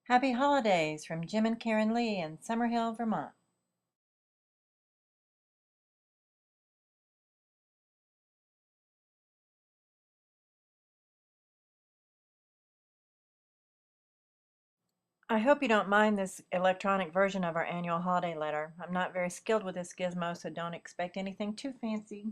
Happy holidays from Jim and Karen Lee in Summerhill, Vermont. I hope you don't mind this electronic version of our annual holiday letter. I'm not very skilled with this gizmo, so don't expect anything too fancy.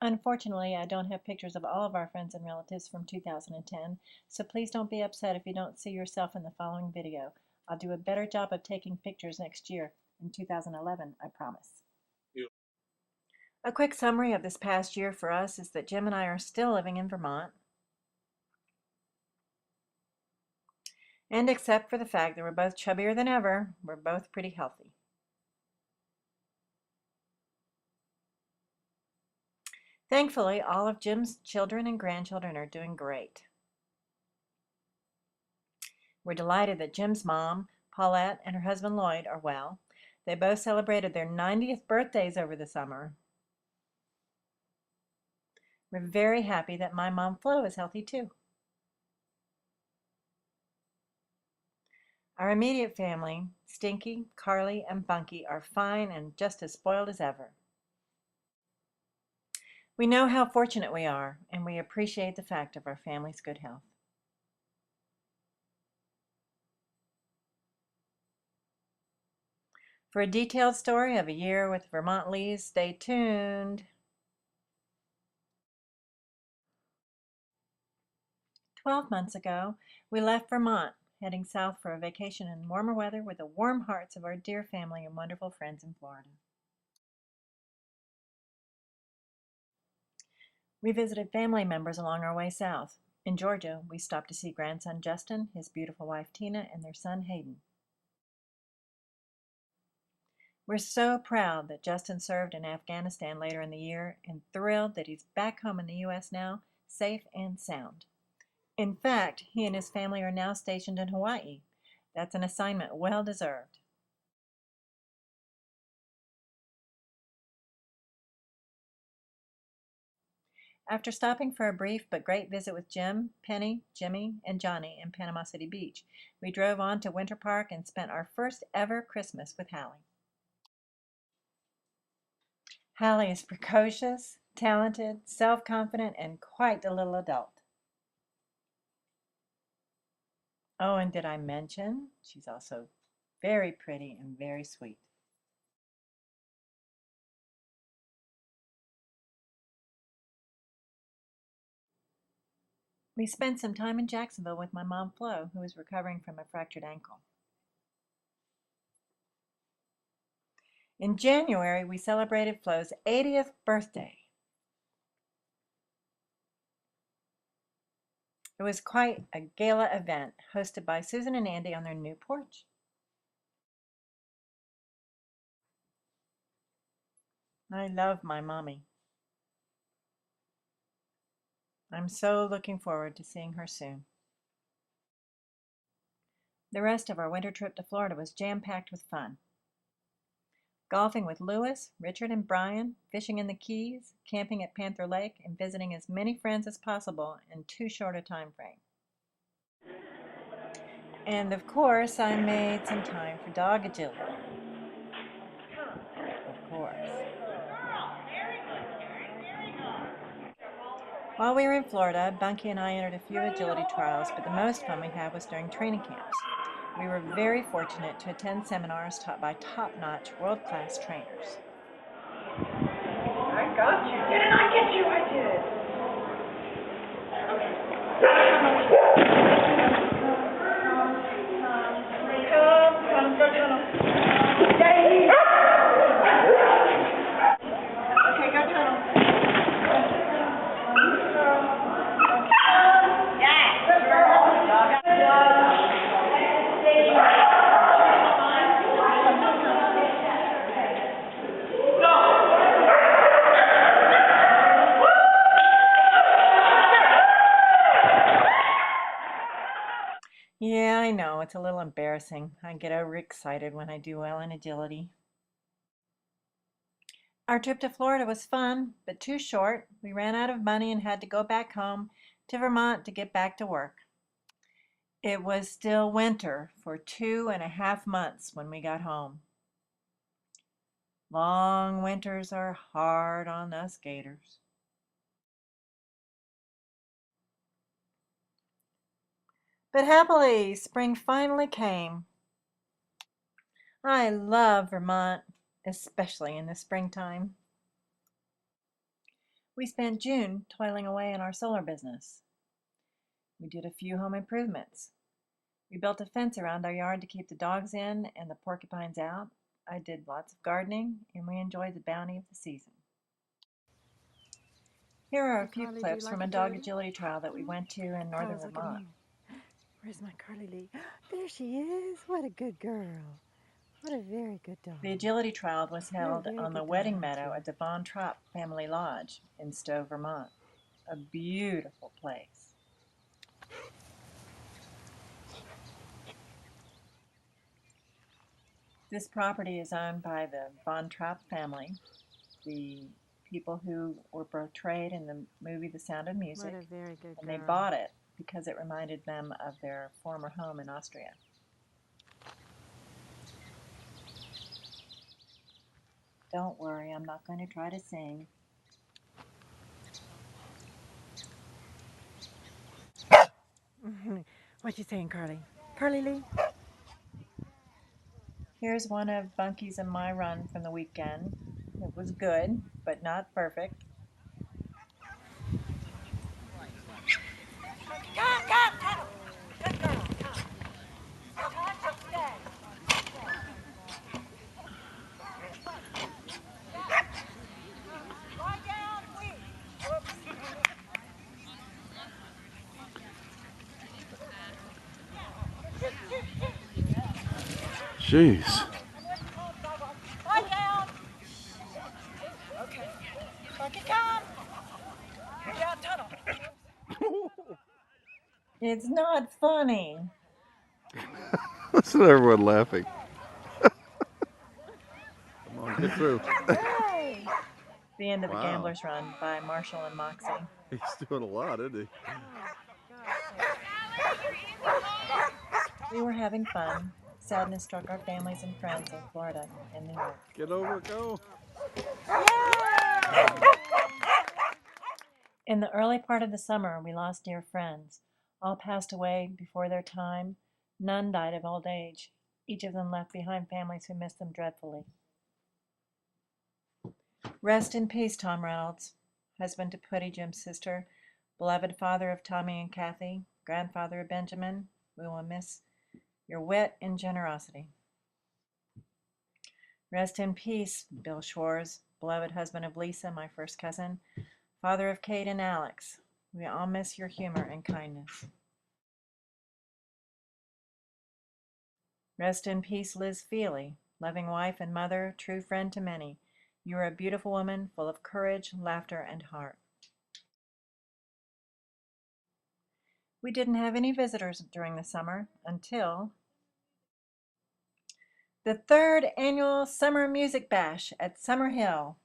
Unfortunately, I don't have pictures of all of our friends and relatives from 2010, so please don't be upset if you don't see yourself in the following video. I'll do a better job of taking pictures next year, in 2011, I promise. A quick summary of this past year for us is that Jim and I are still living in Vermont. And except for the fact that we're both chubbier than ever, we're both pretty healthy. Thankfully, all of Jim's children and grandchildren are doing great. We're delighted that Jim's mom, Paulette, and her husband Lloyd are well. They both celebrated their 90th birthdays over the summer. We're very happy that my mom Flo is healthy too. Our immediate family, Stinky, Carly, and Bunky, are fine and just as spoiled as ever. We know how fortunate we are, and we appreciate the fact of our family's good health. For a detailed story of a year with Vermont Lees, stay tuned. 12 months ago, we left Vermont, heading south for a vacation in warmer weather with the warm hearts of our dear family and wonderful friends in Florida. We visited family members along our way south. In Georgia, we stopped to see grandson Justin, his beautiful wife Tina, and their son Hayden. We're so proud that Justin served in Afghanistan later in the year and thrilled that he's back home in the U.S. now, safe and sound. In fact, he and his family are now stationed in Hawaii. That's an assignment well deserved. After stopping for a brief but great visit with Jim, Penny, Jimmy, and Johnny in Panama City Beach, we drove on to Winter Park and spent our first ever Christmas with Hallie. Hallie is precocious, talented, self-confident, and quite a little adult. Oh, and did I mention she's also very pretty and very sweet. We spent some time in Jacksonville with my mom Flo, who is recovering from a fractured ankle. In January, we celebrated Flo's 80th birthday. It was quite a gala event hosted by Susan and Andy on their new porch. I love my mommy. I'm so looking forward to seeing her soon. The rest of our winter trip to Florida was jam-packed with fun. Golfing with Lewis, Richard, and Brian, fishing in the Keys, camping at Panther Lake, and visiting as many friends as possible in too short a time frame. And of course, I made some time for dog agility. Of course. While we were in Florida, Bunky and I entered a few agility trials, but the most fun we had was during training camps. We were very fortunate to attend seminars taught by top-notch, world-class trainers. I got you. Didn't I get you? I did. Come, go tunnel. Yay! Okay, go tunnel. Yeah. Good girl. Yeah, I know, it's a little embarrassing. I get overexcited when I do well in agility. Our trip to Florida was fun, but too short. We ran out of money and had to go back home to Vermont to get back to work. It was still winter for 2.5 months when we got home. Long winters are hard on us gators. But happily, spring finally came. I love Vermont, especially in the springtime. We spent June toiling away in our solar business. We did a few home improvements. We built a fence around our yard to keep the dogs in and the porcupines out. I did lots of gardening, and we enjoyed the bounty of the season. Here are a few Carly, clips like from a a dog birdie? agility trial that we went to in northern Carl's looking at Vermont. me. Where's my Carly Lee? There she is. What a good girl. What a very good dog. The agility trial was You're a held very on the good dog, wedding aren't meadow you? at the Von Trapp Family Lodge in Stowe, Vermont. A beautiful place. This property is owned by the Von Trapp family, the people who were portrayed in the movie The Sound of Music, What a very good and girl. they bought it because it reminded them of their former home in Austria. Don't worry, I'm not going to try to sing. What you saying, Carly? Carly Lee? Here's one of Bunky's and my run from the weekend. It was good, but not perfect. Jeez. Lie down. Okay. Bucket come. You're down tunnel. It's not funny. Listen to everyone laughing. Come on, get through. Hey! The end of the Wow. Gambler's Run by Marshall and Moxie. He's doing a lot, isn't he? We were having fun. Sadness struck our families and friends in Florida and New York. Get over, go. In the early part of the summer, we lost dear friends. All passed away before their time. None died of old age. Each of them left behind families who missed them dreadfully. Rest in peace, Tom Reynolds, husband to Putty, Jim's sister, beloved father of Tommy and Kathy, grandfather of Benjamin. We will miss your wit and generosity. Rest in peace, Bill Schwartz, beloved husband of Lisa, my first cousin, father of Kate and Alex. We all miss your humor and kindness. Rest in peace, Liz Feely, loving wife and mother, true friend to many. You are a beautiful woman, full of courage, laughter, and heart. We didn't have any visitors during the summer until the 3rd annual Summer Music Bash at Summer Hill.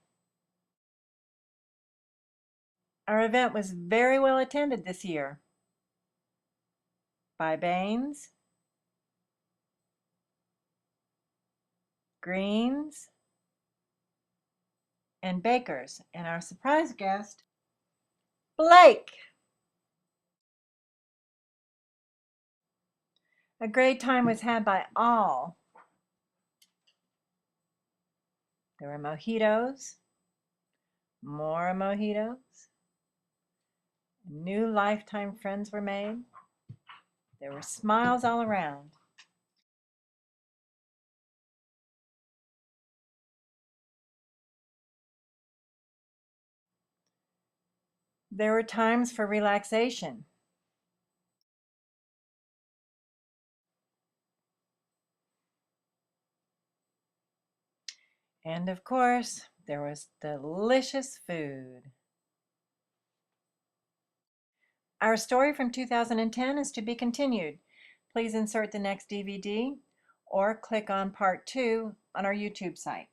Our event was very well attended this year by Baines, Greenes, and Bakers, and our surprise guest, Blake. A great time was had by all. There were mojitos, more mojitos, new lifetime friends were made. There were smiles all around. There were times for relaxation. And of course, there was delicious food. Our story from 2010 is to be continued. Please insert the next DVD or click on part 2 on our YouTube site.